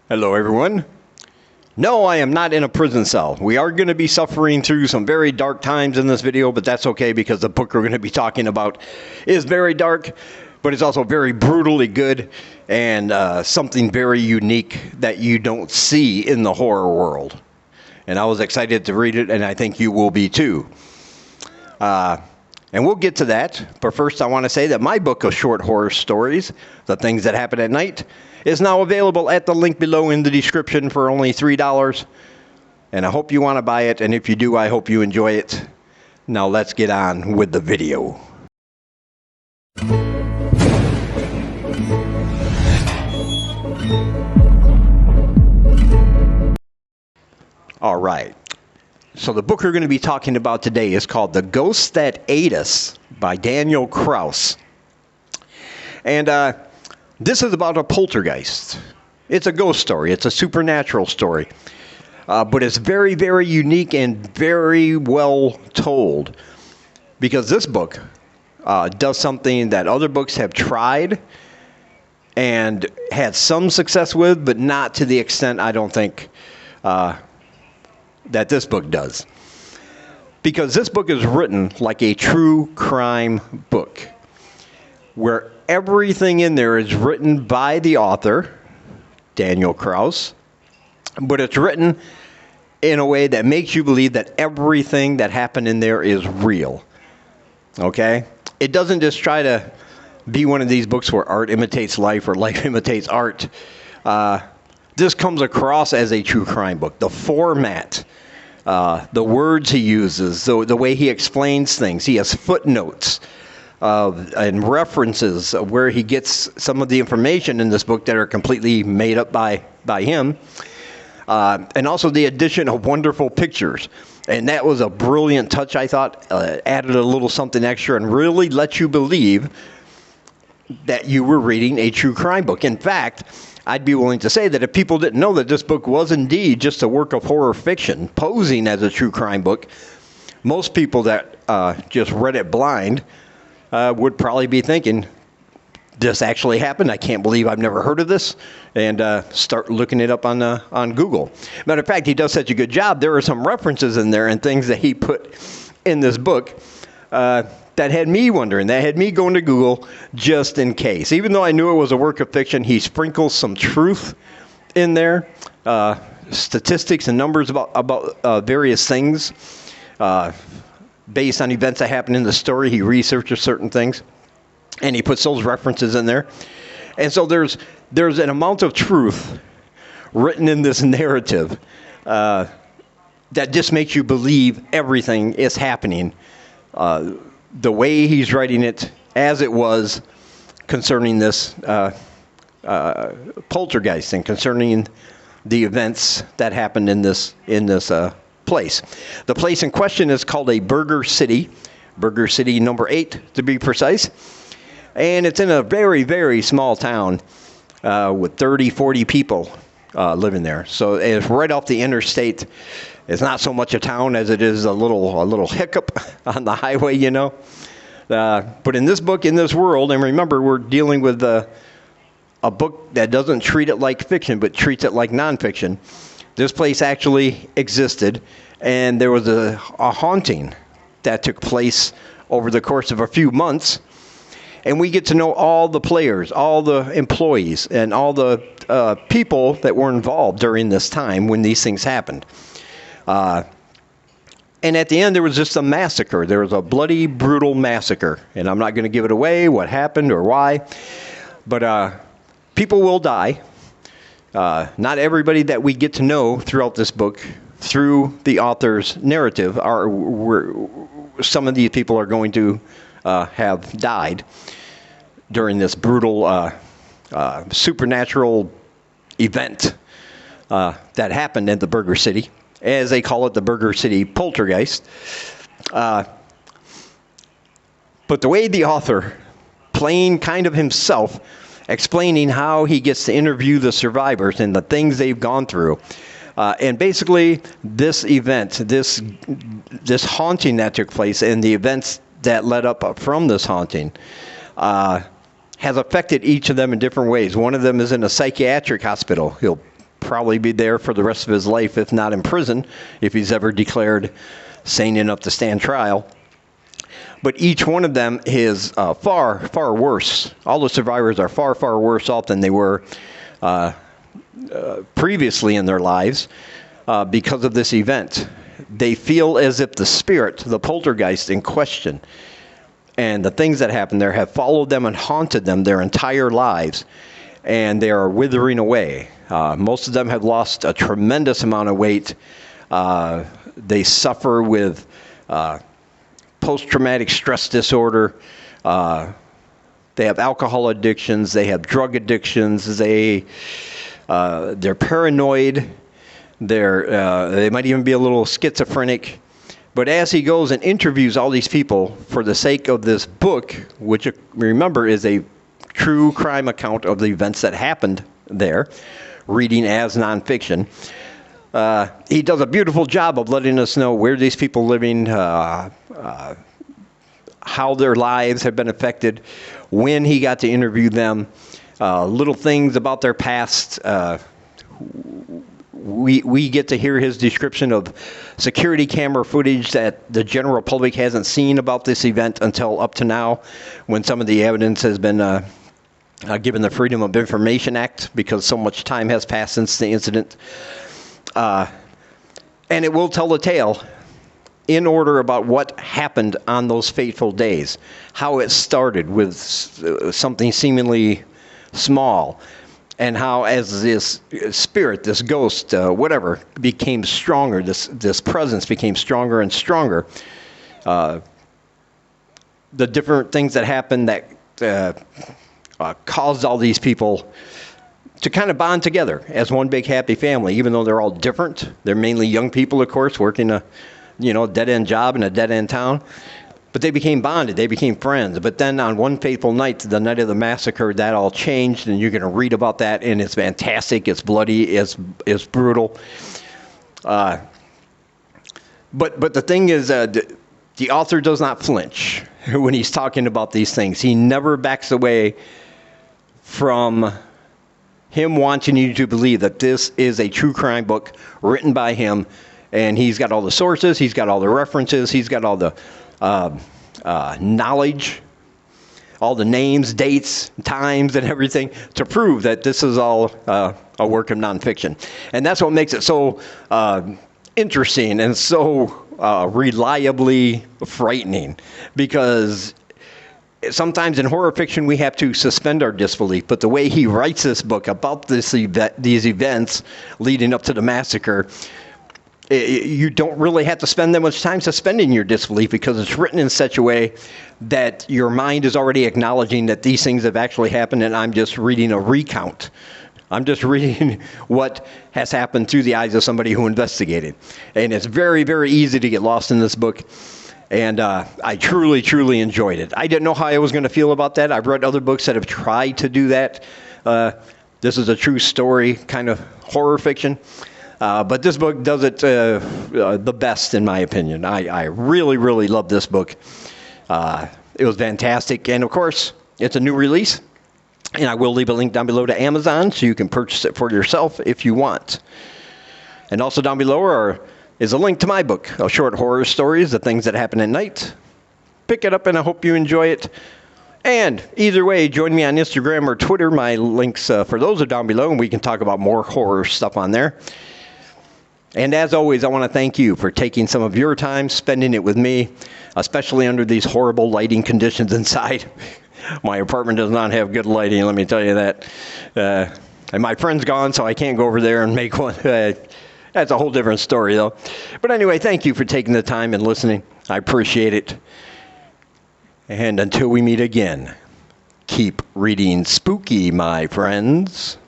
Hello, everyone. No, I am not in a prison cell. We are going to be suffering through some very dark times in this video, but that's okay because the book we're going to be talking about is very dark, but it's also very brutally good and something very unique that you don't see in the horror world. And I was excited to read it, and I think you will be too. And we'll get to that, but first I want to say that my book of short horror stories, The Things That Happen at Night, is now available at the link below in the description for only $3. And I hope you want to buy it, and if you do, I hope you enjoy it. Now let's get on with the video. All right. So the book we're going to be talking about today is called The Ghost That Ate Us by Daniel Kraus. And this is about a poltergeist. It's a ghost story. It's a supernatural story. But it's very, very unique and very well told. Because this book does something that other books have tried and had some success with, but not to the extent, I don't think, that this book does. Because this book is written like a true crime book, where everything in there is written by the author, Daniel Kraus, but it's written in a way that makes you believe that everything that happened in there is real. Okay? It doesn't just try to be one of these books where art imitates life or life imitates art. This comes across as a true crime book. The format, the words he uses, the way he explains things. He has footnotes and references of where he gets some of the information in this book that are completely made up by him. And also the addition of wonderful pictures. And that was a brilliant touch, I thought. Added a little something extra and really let you believe that you were reading a true crime book. In fact, I'd be willing to say that if people didn't know that this book was indeed just a work of horror fiction, posing as a true crime book, most people that just read it blind would probably be thinking, this actually happened. I can't believe I've never heard of this, and start looking it up on Google. Matter of fact, he does such a good job. There are some references in there and things that he put in this book that had me wondering, that had me going to Google just in case. Even though I knew it was a work of fiction, he sprinkles some truth in there, statistics and numbers about various things. Based on events that happen in the story, he researches certain things, and he puts those references in there. And so there's an amount of truth written in this narrative that just makes you believe everything is happening the way he's writing it, as it was concerning this poltergeist and concerning the events that happened in this place. The place in question is called a Burger City number 8 to be precise, and it's in a very, very small town with 30, 40 people living there. So it's right off the interstate. It's not so much a town as it is a little hiccup on the highway, you know. But in this book, in this world, and remember, we're dealing with a book that doesn't treat it like fiction, but treats it like nonfiction. This place actually existed, and there was a haunting that took place over the course of a few months. And we get to know all the players, all the employees, and all the people that were involved during this time when these things happened. And at the end, there was just a massacre. There was a bloody, brutal massacre. And I'm not going to give it away, what happened or why. But people will die. Not everybody that we get to know throughout this book, through the author's narrative, some of these people are going to have died during this brutal supernatural event that happened in the Burger City, as they call it, the Burger City poltergeist. But the way the author, playing kind of himself, explaining how he gets to interview the survivors and the things they've gone through. And basically, this event, this haunting that took place and the events that led up from this haunting has affected each of them in different ways. One of them is in a psychiatric hospital. He'll probably be there for the rest of his life, if not in prison, if he's ever declared sane enough to stand trial. But each one of them is far, far worse. All the survivors are far, far worse off than they were previously in their lives because of this event. They feel as if the spirit, the poltergeist in question, and the things that happened there have followed them and haunted them their entire lives, and they are withering away. Most of them have lost a tremendous amount of weight. They suffer with post-traumatic stress disorder. They have alcohol addictions. They have drug addictions. They're paranoid. They might even be a little schizophrenic. But as he goes and interviews all these people for the sake of this book, which, remember, is a true crime account of the events that happened there, reading as nonfiction, he does a beautiful job of letting us know where these people are living, how their lives have been affected, when he got to interview them, little things about their past. We get to hear his description of security camera footage that the general public hasn't seen about this event until up to now, when some of the evidence has been given the Freedom of Information Act, because so much time has passed since the incident. And it will tell the tale in order about what happened on those fateful days, how it started with something seemingly small, and how as this spirit, this ghost, whatever, became stronger, this presence became stronger and stronger. The different things that happened that caused all these people to kind of bond together as one big happy family, even though they're all different. They're mainly young people, of course, working a dead-end job in a dead-end town. But they became bonded. They became friends. But then on one fateful night, the night of the massacre, that all changed, and you're going to read about that, and it's fantastic. It's bloody. It's brutal. But the thing is, the author does not flinch when he's talking about these things. He never backs away from him wanting you to believe that this is a true crime book written by him, and he's got all the sources, he's got all the references, he's got all the knowledge, all the names, dates, times, and everything to prove that this is all a work of nonfiction. And that's what makes it so interesting and so reliably frightening, because sometimes in horror fiction we have to suspend our disbelief, but the way he writes this book about these events leading up to the massacre, you don't really have to spend that much time suspending your disbelief, because it's written in such a way that your mind is already acknowledging that these things have actually happened, and I'm just reading a recount. I'm just reading what has happened through the eyes of somebody who investigated. And it's very, very easy to get lost in this book. And I truly, truly enjoyed it. I didn't know how I was going to feel about that. I've read other books that have tried to do that. This is a true story kind of horror fiction. But this book does it the best, in my opinion. I really, really love this book. It was fantastic. And, of course, it's a new release. And I will leave a link down below to Amazon so you can purchase it for yourself if you want. And also down below is a link to my book of short horror stories, The Things That Happen at Night. Pick it up, and I hope you enjoy it. And either way, join me on Instagram or Twitter. My links for those are down below, and we can talk about more horror stuff on there. And as always, I want to thank you for taking some of your time, spending it with me, especially under these horrible lighting conditions inside. My apartment does not have good lighting, let me tell you that. And my friend's gone, so I can't go over there and make one. That's a whole different story, though. But anyway, thank you for taking the time and listening. I appreciate it. And until we meet again, keep reading spooky, my friends.